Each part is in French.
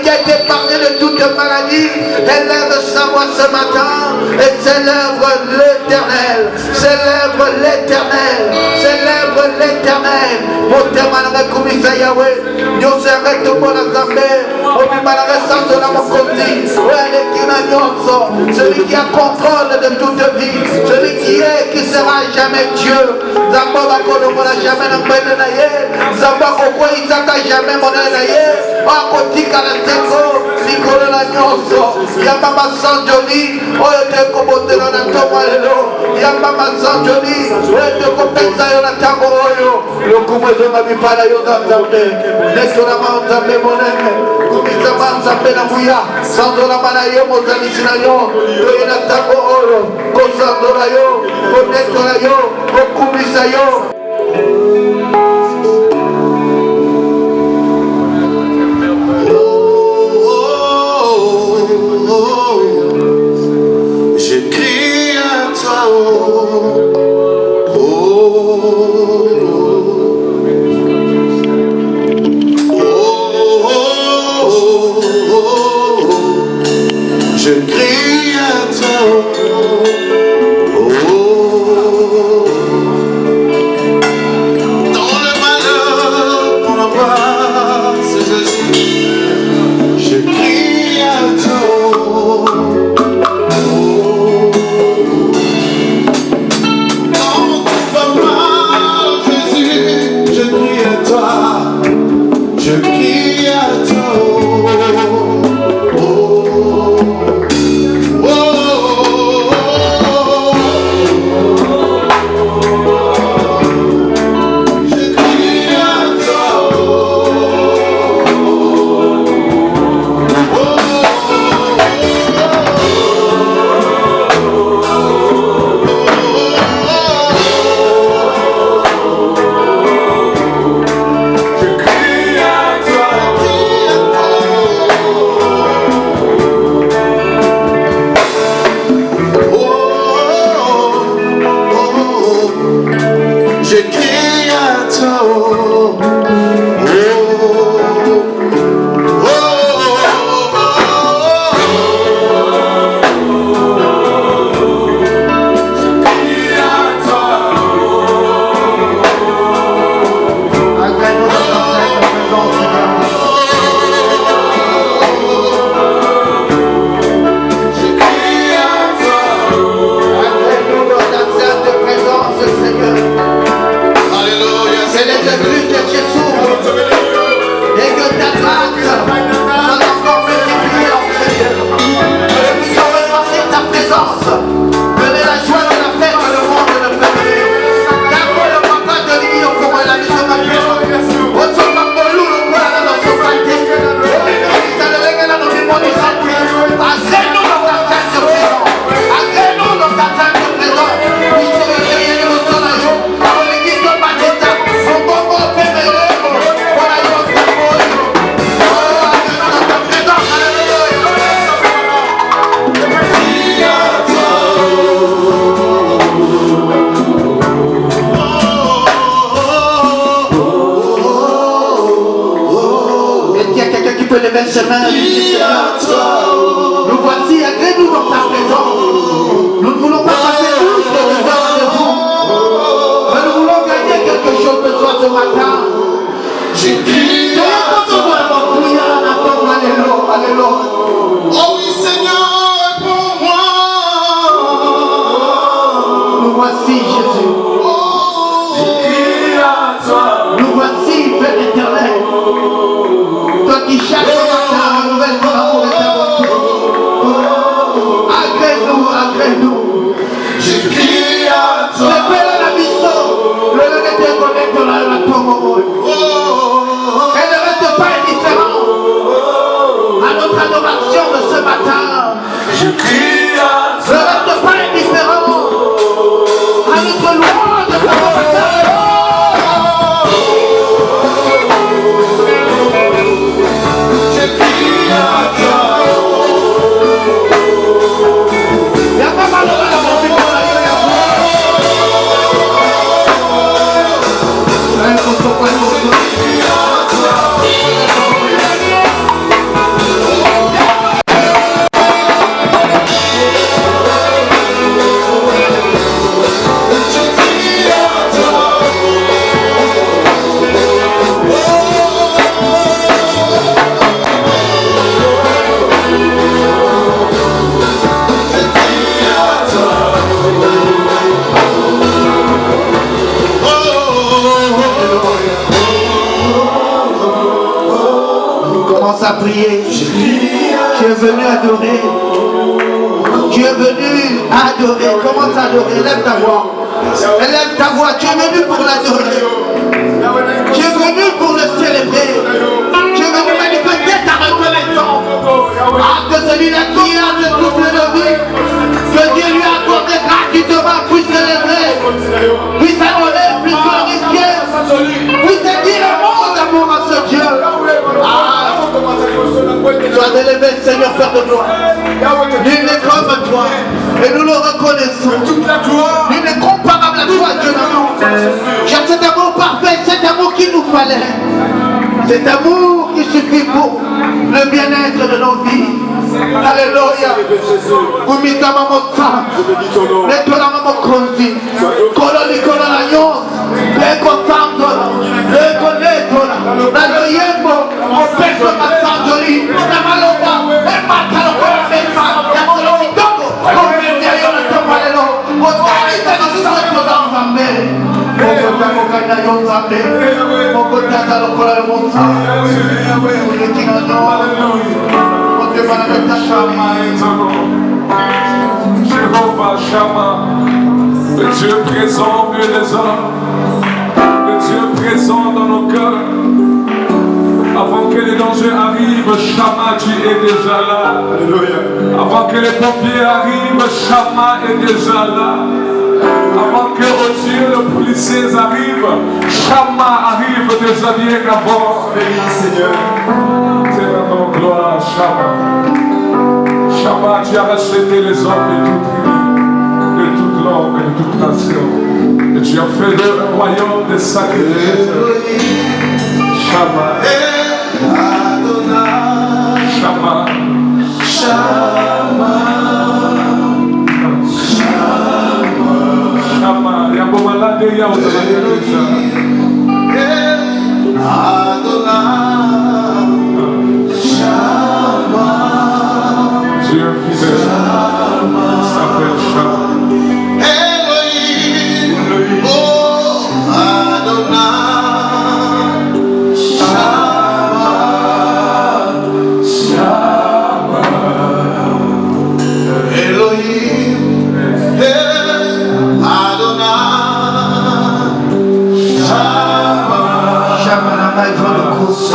qui a été épargné de toute maladie, élève sa voix ce matin et célèbre l'Éternel. Célèbre l'Éternel. Célèbre l'Éternel. Motemana kumisa Yahweh. Nous arrêtons pour la Zambé. Celui qui a contrôle de toute vie, celui qui est, qui sera jamais Dieu. Zamba Kolomona jamais n'embênaye. Zamba Koko Isaka jamais monaye. Akotika la Tengo, Nicolo la Nyonso. Yamba Sanjoli, Oyote Kobotelo na Tomalelo. Yamba Sanjoli, Oyote Kopenza Yola Tamoroyo. Le Kumozo Mabipala Yoga Zambe. Nestora Manzambe Monene. Kumisa Manzambe na Muya. Sandora Manayo Mozani Sinayo. Yoyena Tambo Oro. Kosandora Yo. Konetora Yo. Kokumisa Yo. Je crie à toi, dans le malheur, on embrasse Jésus. Je crie à toi, dans tout va mal, Jésus. Je crie à toi, je crie à toi. Nous voici, agrée-nous dans ta présence. Nous ne voulons pas passer tous les heures de vous, mais nous voulons gagner quelque chose de toi ce matin. J'ai crié à toi. Oh oui Seigneur, réponds-moi. Nous voici Jésus. J'ai crié à toi. Nous voici Père éternel. Toi qui chaque matin renouvelle ton amour et ta bonté. Agrée-nous, agrée-nous. J'ai crié à toi. Le Père la mission, le Père te connaît dans la tombe. Elle ne reste pas indifférente à notre adoration de ce matin. Je crie à Ne reste pas indifférent à notre louange de ce matin. Commence à prier. Tu es venu adorer. Tu es venu adorer. Commence à adorer. Élève ta voix. Élève ta voix. Tu es venu pour l'adorer. Tu es venu pour le célébrer. Tu es venu manifester ta reconnaissance. Ah, que celui-là qui a de toute la vie, que Dieu lui a accordé gratuitement, puisse célébrer, puisse adorer, puisse glorifier, puisse dire un mot d'amour à ce Dieu. Ah, sois élevé, Seigneur, Père de gloire. Nul n'est comme toi. Et nous le reconnaissons. Nul n'est comparable à toi, Dieu d'amour. J'ai cet amour parfait, cet amour qu'il nous fallait. Cet amour qui suffit pour le bien-être de nos vies. Alléluia. Vous mettez ma montante. Mettez la maman conduit. Coloni colonagnon. Ecco santo. Ecco lettola. La loyembo. O peso ma sanjoli. La maloba. E matalo con la mesma. E molo mi toco. Come mi io non sto male no. O dai te non santo da un bambino. O portiamo cagna io zambe. O portiamo con la monza. Jéhovah Shammah, le Dieu présent mieux les hommes, le Dieu présent dans nos cœurs. Avant que les dangers arrivent, Shammah, tu es déjà là. Alléluia. Avant que les pompiers arrivent, Shammah est déjà là. Avant que Dieu, le policier arrive, Shammah arrive déjà bien avant. Béni Seigneur. Ténèbre, gloire à Shammah. Shammah, tu as racheté les hommes de toute tribu, de toute langue et de toute nation. Et tu as fait de un royaume de sacrificateurs. Shammah. Shammah. Shammah. Shammah. Il y a beaucoup de malades, il y a aussi Dieu fidèle s'appelle Shammah. Elohim, oh Adonai, Shammah, Shammah. Elohim, Adonai, Shammah, Shammah n'a pas besoin de course.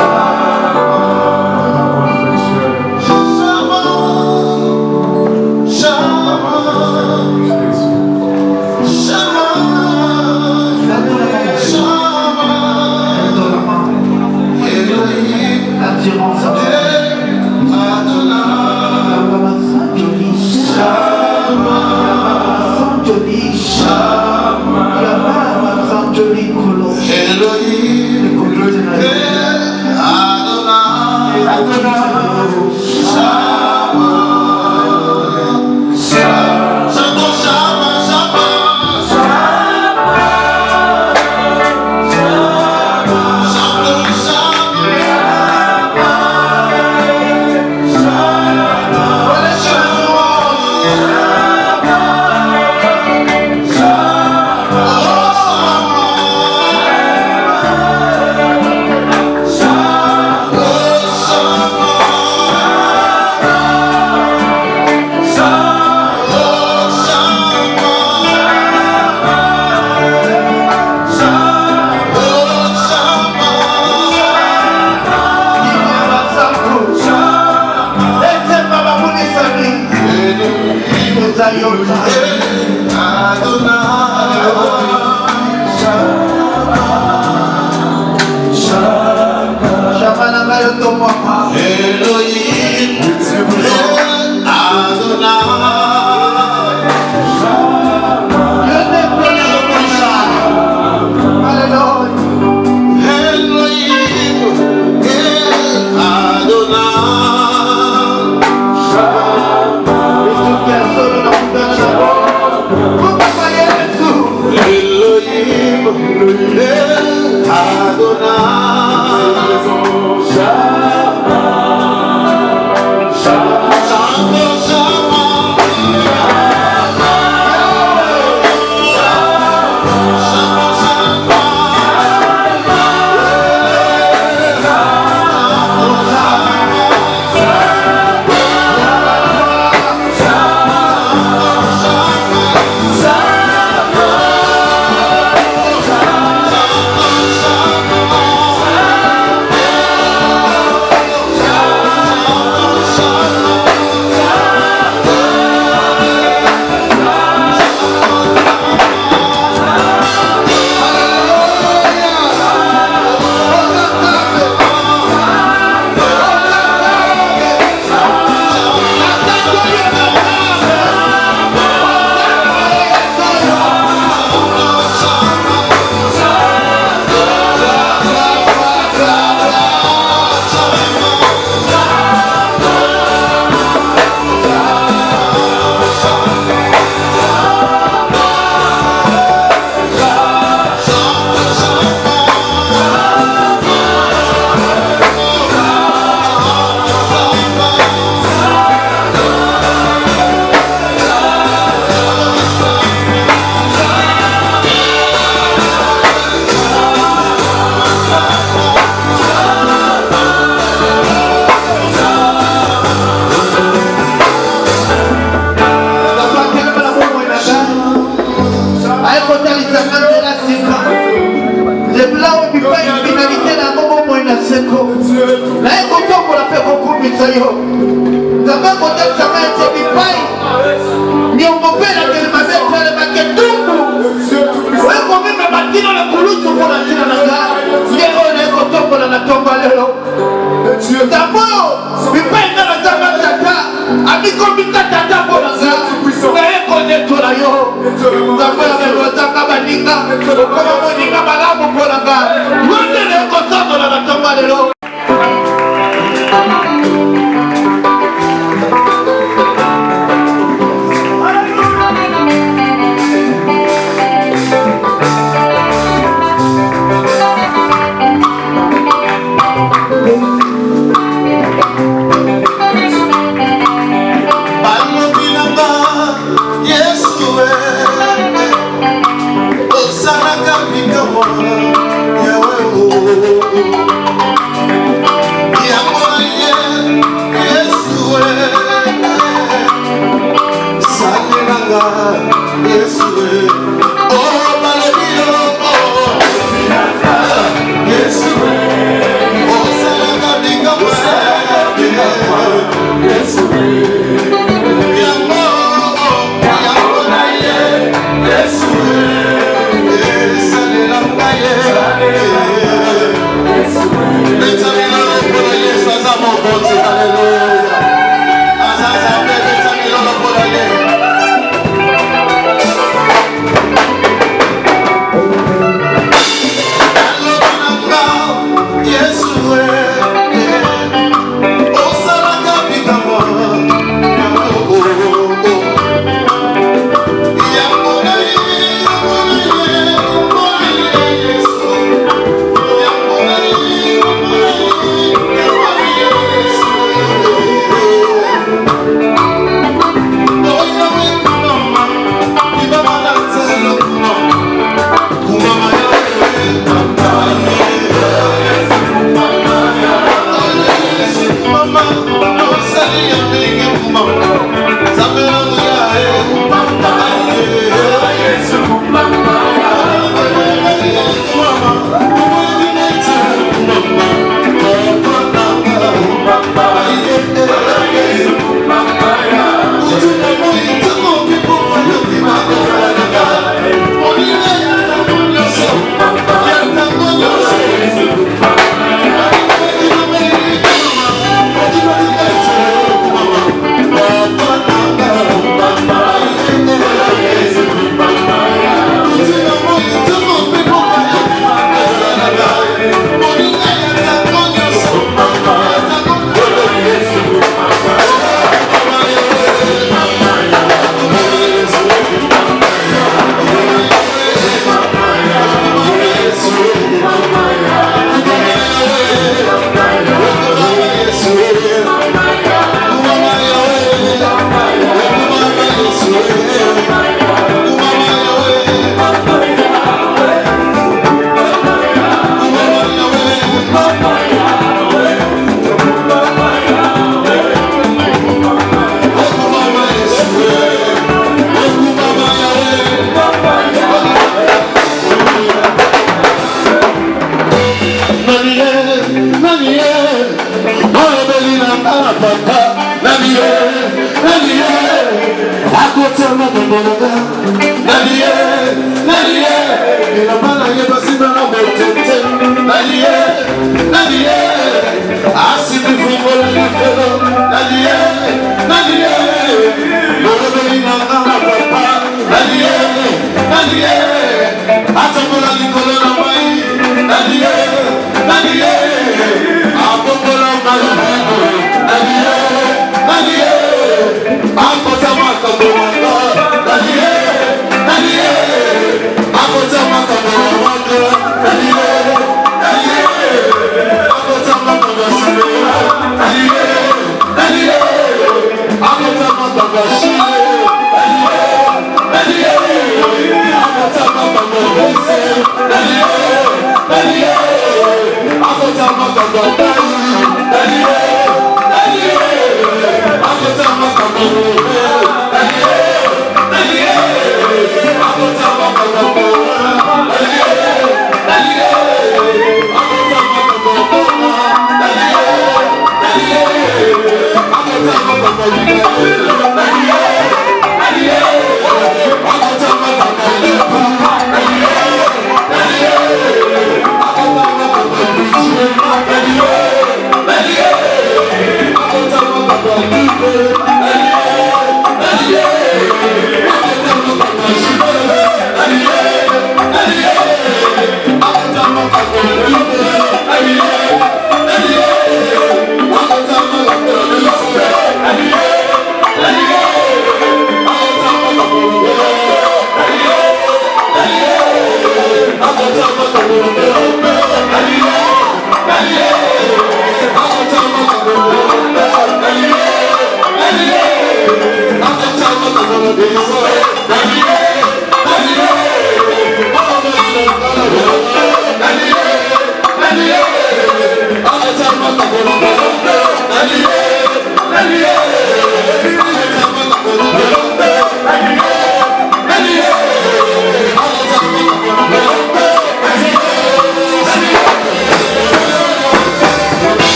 seko naye kotombola mpe kokumisa yo nzambe kotekisanga ete bipai nyongo mpe nakele mabe etelemake tumbu oyekomema batino na kulutu mpo na ntina na nga ye oyo naye kotombola na tomba lelo nzambe oyo bipai nga na nzambe tata amikomikatata mpo na nga naye konetola yo nzambe oyo amelozanga baninga okoma moninga malamu mpo na nga londe naye kosandola na tomba lelo.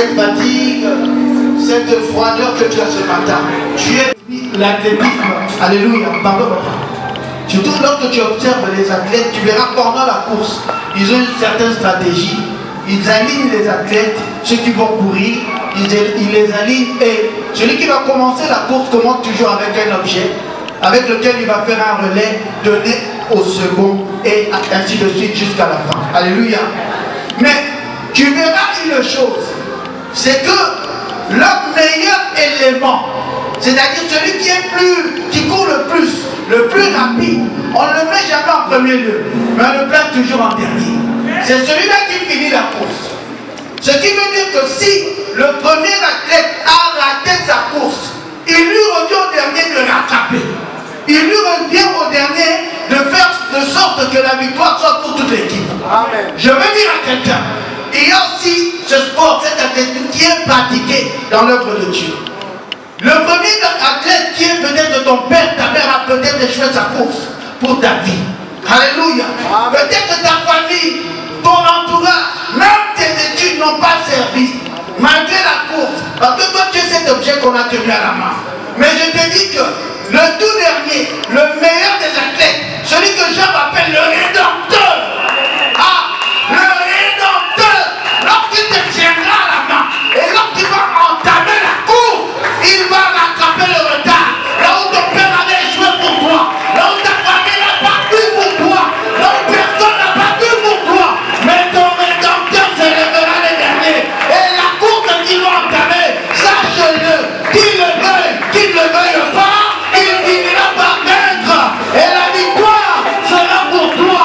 cette fatigue, cette froideur que tu as ce matin. Tu es l'athlétisme. Alléluia. Pardon. Surtout lorsque tu observes les athlètes, tu verras pendant la course, ils ont une certaine stratégie. Ils alignent les athlètes, ceux qui vont courir, ils les alignent. Et celui qui va commencer la course commence toujours avec un objet avec lequel il va faire un relais donné au second et ainsi de suite jusqu'à la fin. Alléluia. Mais tu verras une chose, c'est que le meilleur élément, c'est-à-dire celui qui court le plus rapide, on ne le met jamais en premier lieu, mais on le place toujours en dernier. C'est celui-là qui finit la course. Ce qui veut dire que si le premier athlète a raté sa course, il lui revient au dernier de rattraper. Il lui revient au dernier de faire de sorte que la victoire soit pour toute l'équipe. Je veux dire à quelqu'un, il y a aussi ce sport, cet athlétisme qui est pratiqué dans l'œuvre de Dieu. Le premier athlète qui est peut-être ton père, ta mère a peut-être échoué sa course pour ta vie. Alléluia. Peut-être ta famille, ton entourage, même tes études n'ont pas servi, malgré la course. Parce que toi, tu es cet objet qu'on a tenu à la main. Mais je te dis que le tout dernier, le meilleur des athlètes, celui que Jean appelle le rédempteur. Ah, le rédempteur, lorsqu'il te tiendra à la main et lorsqu'il va entamer la course, il va rattraper le retard. Là où ton père avait échoué pour toi, là où ta famille n'a pas pu pour toi, là où personne n'a pas pu pour toi, mais ton rédempteur se lèvera les derniers. Et la course qu'il va entamer, sache-le, qu'il le veuille pas, il finira par vaincre. Et la victoire sera pour toi.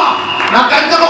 La qualité de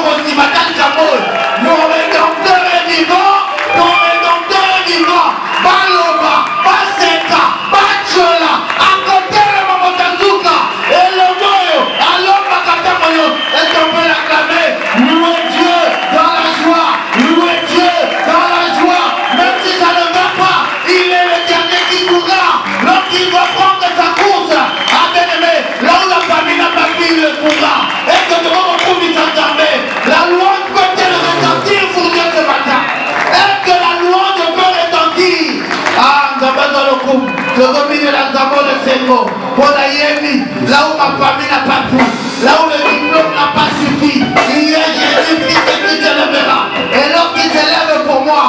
mon rédempteur est vivant, ton rédempteur est vivant. Baloba, Baseka, Bachola, à côté de Mamotazuka, et le Moyo, alors Makatamoyo, est-ce qu'on peut l'acclamer? Louez Dieu dans la joie, louez Dieu dans la joie, même si ça ne va pas, il est le dernier qui courra, lorsqu'il va prendre sa course, à bien-aimé, là où la famille n'a pas pu, il le courra. Est-ce que tu retrouves il s'entendait? La louange peut-elle retentir pour Dieu ce matin? Est-ce que la louange peut retentir? Ah, nous avons dans le groupe, je domine la Zamo de Sengo, pour la Yémi, là où ma famille n'a pas pu, là où le diplôme n'a pas suffi, il y a Jésus-Christ qui se lèvera. Et lorsqu'il se lève pour moi,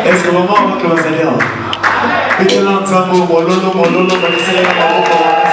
Est-ce que maman va que le va et que l'entend mololo, mololo, mololo,